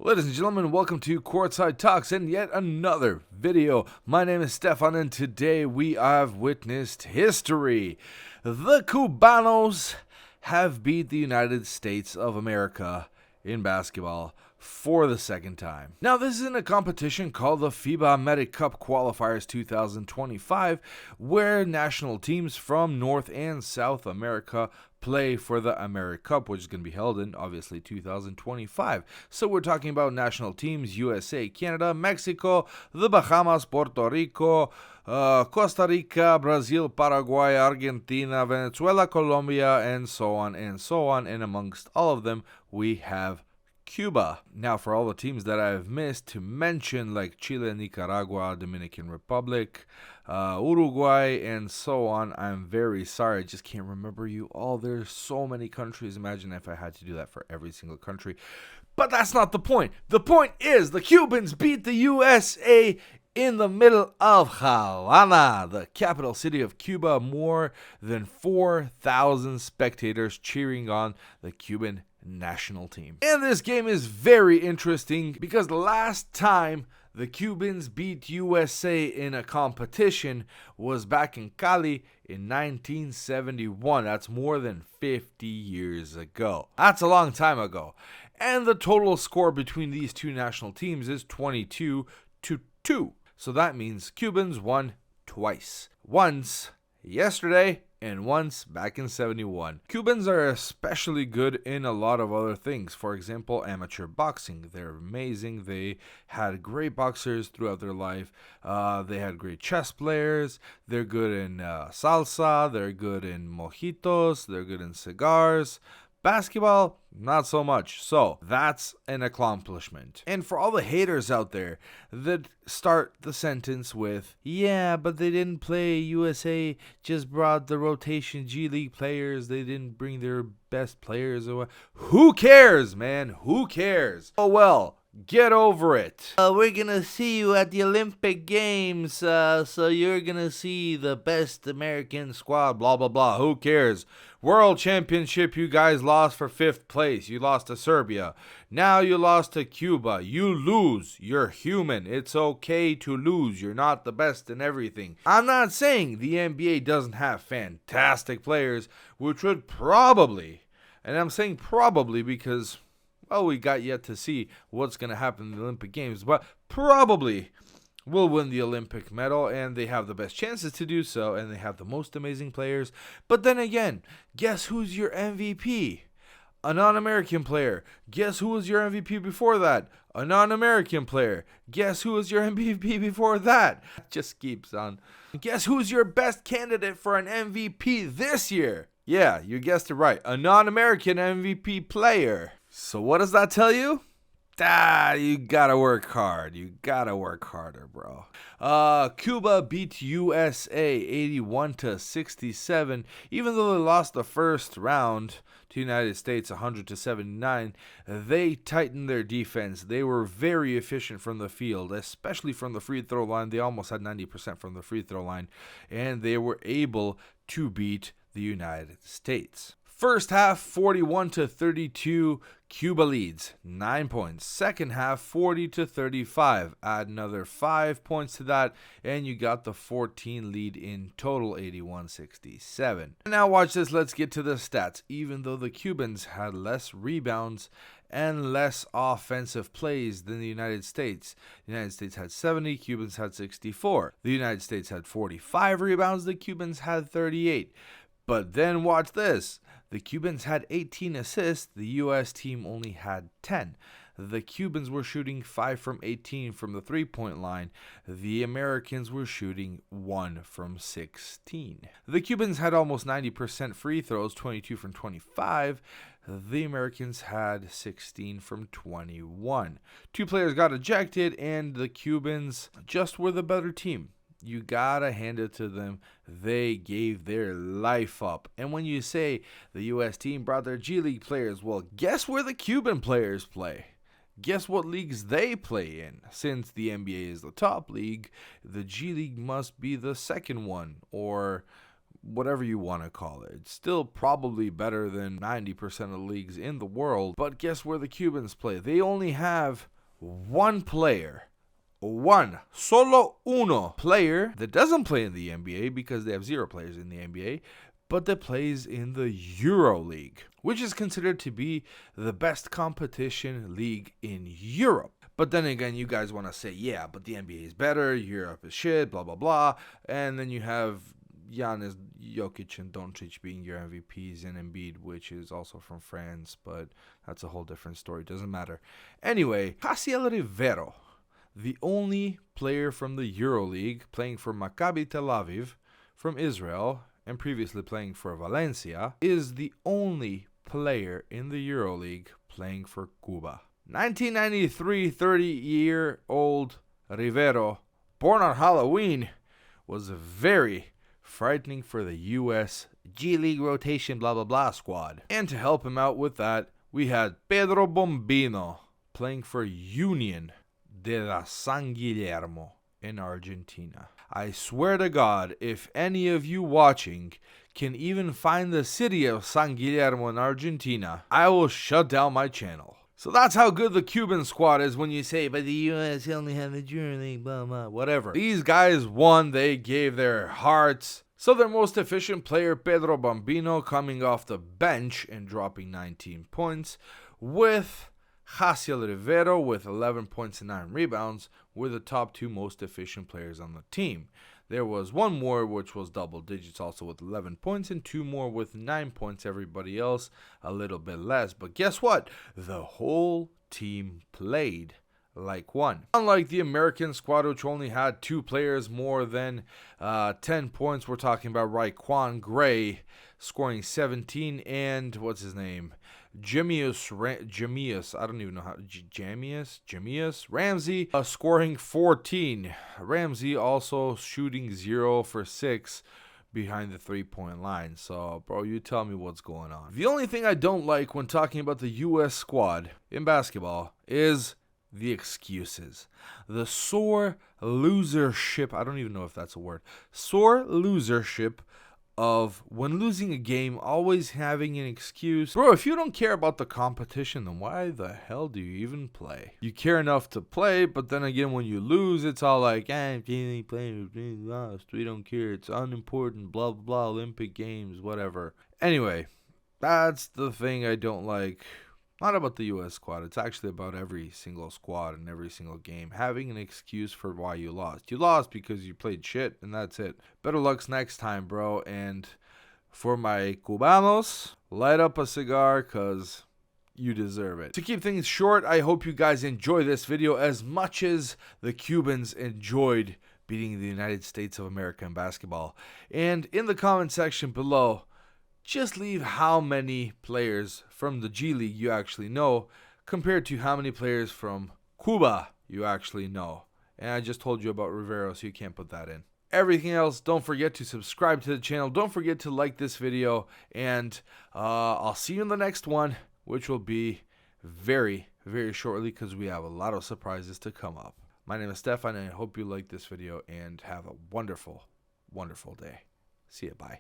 Ladies and gentlemen, welcome to Courtside Talks and yet another video. My name is Stefan and today we have witnessed history. The Cubanos have beat the United States of America in basketball for the second time. Now, this is in a competition called the FIBA AmeriCup Qualifiers 2025, where national teams from North and South America play for the AmeriCup, which is going to be held in, obviously, 2025. So we're talking about national teams: USA, Canada, Mexico, the Bahamas, Puerto Rico, Costa Rica, Brazil, Paraguay, Argentina, Venezuela, Colombia, and so on and so on. And amongst all of them, we have Cuba. Now, for all the teams that I've missed to mention, like Chile, Nicaragua, Dominican Republic, Uruguay, and so on, I'm very sorry. I just can't remember you all. There's so many countries. Imagine if I had to do that for every single country. But that's not the point. The point is the Cubans beat the USA in the middle of Havana, the capital city of Cuba. More than 4,000 spectators cheering on the Cuban national team. And this game is very interesting because the last time the Cubans beat USA in a competition was back in Cali in 1971. That's more than 50 years ago. That's a long time ago. And the total score between these two national teams is 22-2. So that means Cubans won twice. Once yesterday and once back in 71. Cubans are especially good in a lot of other things. For example, amateur boxing. They're amazing. They had great boxers throughout their life. They had great chess players. They're good in salsa. They're good in mojitos. They're good in cigars. Basketball, not so much. So that's an accomplishment. And for all the haters out there that start the sentence with, yeah, but they didn't play. USA just brought the rotation G League players. They didn't bring their best players. Who cares, man? Who cares? Oh, well. Get over it. We're gonna see you at the Olympic Games, so you're gonna see the best American squad, blah, blah, blah. Who cares? World Championship, you guys lost for 5th place. You lost to Serbia. Now you lost to Cuba. You lose. You're human. It's okay to lose. You're not the best in everything. I'm not saying the NBA doesn't have fantastic players, which would probably, and I'm saying probably because, well, we got yet to see what's going to happen in the Olympic Games, but probably will win the Olympic medal, and they have the best chances to do so, and they have the most amazing players. But then again, guess who's your MVP? A non-American player. Guess who was your MVP before that? A non-American player. Guess who was your MVP before that? It just keeps on. Guess who's your best candidate for an MVP this year? Yeah, you guessed it right. A non-American MVP player. So what does that tell you? You gotta work hard. You gotta work harder, bro. Cuba beat USA 81-67. Even though they lost the first round to the United States 100-79, they tightened their defense. They were very efficient from the field, especially from the free throw line. They almost had 90% from the free throw line, and they were able to beat the United States. First half, 41-32, Cuba leads, 9 points. Second half, 40-35. Add another 5 points to that, and you got the 14 lead in total, 81-67. Now watch this, let's get to the stats. Even though the Cubans had less rebounds and less offensive plays than the United States. The United States had 70, Cubans had 64. The United States had 45 rebounds, the Cubans had 38. But then watch this. The Cubans had 18 assists. The U.S. team only had 10. The Cubans were shooting 5 from 18 from the three-point line. The Americans were shooting 1 from 16. The Cubans had almost 90% free throws, 22 from 25. The Americans had 16 from 21. 2 players got ejected, and the Cubans just were the better team. You gotta hand it to them. They gave their life up. And when you say the U.S. team brought their G League players, well, guess where the Cuban players play? Guess what leagues they play in? Since the NBA is the top league, the G League must be the second one, or whatever you want to call it. It's still probably better than 90% of the leagues in the world. But guess where the Cubans play? They only have one player, solo uno player that doesn't play in the NBA because they have 0 players in the NBA, but that plays in the EuroLeague, which is considered to be the best competition league in Europe. But then again, you guys want to say, yeah, but the NBA is better, Europe is shit, blah, blah, blah. And then you have Giannis, Jokic, and Doncic being your MVPs, and Embiid, which is also from France, but that's a whole different story. Doesn't matter. Anyway, Hasiel Rivero, the only player from the EuroLeague playing for Maccabi Tel Aviv from Israel and previously playing for Valencia, is the only player in the EuroLeague playing for Cuba. 1993, 30-year-old Rivero, born on Halloween, was very frightening for the U.S. G League rotation blah blah blah squad. And to help him out with that, we had Pedro Bombino playing for Union de la San Guillermo in Argentina. I swear to God, if any of you watching can even find the city of San Guillermo in Argentina, I will shut down my channel. So that's how good the Cuban squad is when you say, but the U.S. only have the EuroLeague, blah, blah, whatever. These guys won. They gave their hearts. So their most efficient player, Pedro Bombino, coming off the bench and dropping 19 points, with Hasiel Rivero with 11 points and 9 rebounds, were the top 2 most efficient players on the team. There was one more which was double digits, also with 11 points, and 2 more with 9 points. Everybody else a little bit less. But guess what? The whole team played like one. Unlike the American squad, which only had 2 players more than 10 points, we're talking about Raekwon Gray scoring 17, and what's his name? Jamius, I don't even know how, Jamius Ramsey scoring 14. Ramsey also shooting 0 for 6 behind the 3-point line. So, bro, you tell me what's going on. The only thing I don't like when talking about the U.S. squad in basketball is the excuses. The sore losership, I don't even know if that's a word, sore losership of when losing a game, always having an excuse. Bro, if you don't care about the competition, then why the hell do you even play? You care enough to play, but then again, when you lose, it's all like, we lost, we don't care, it's unimportant, blah, blah, blah, Olympic Games, whatever. Anyway, that's the thing I don't like. Not about the U.S. squad. It's actually about every single squad and every single game having an excuse for why you lost. You lost because you played shit, and that's it. Better luck next time, bro. And for my Cubanos, light up a cigar because you deserve it. To keep things short, I hope you guys enjoy this video as much as the Cubans enjoyed beating the United States of America in basketball. And in the comment section below, just leave how many players from the G League you actually know compared to how many players from Cuba you actually know. And I just told you about Rivero, so you can't put that in. Everything else, don't forget to subscribe to the channel. Don't forget to like this video. And I'll see you in the next one, which will be very, very shortly because we have a lot of surprises to come up. My name is Stef, and I hope you like this video and have a wonderful, wonderful day. See ya. Bye.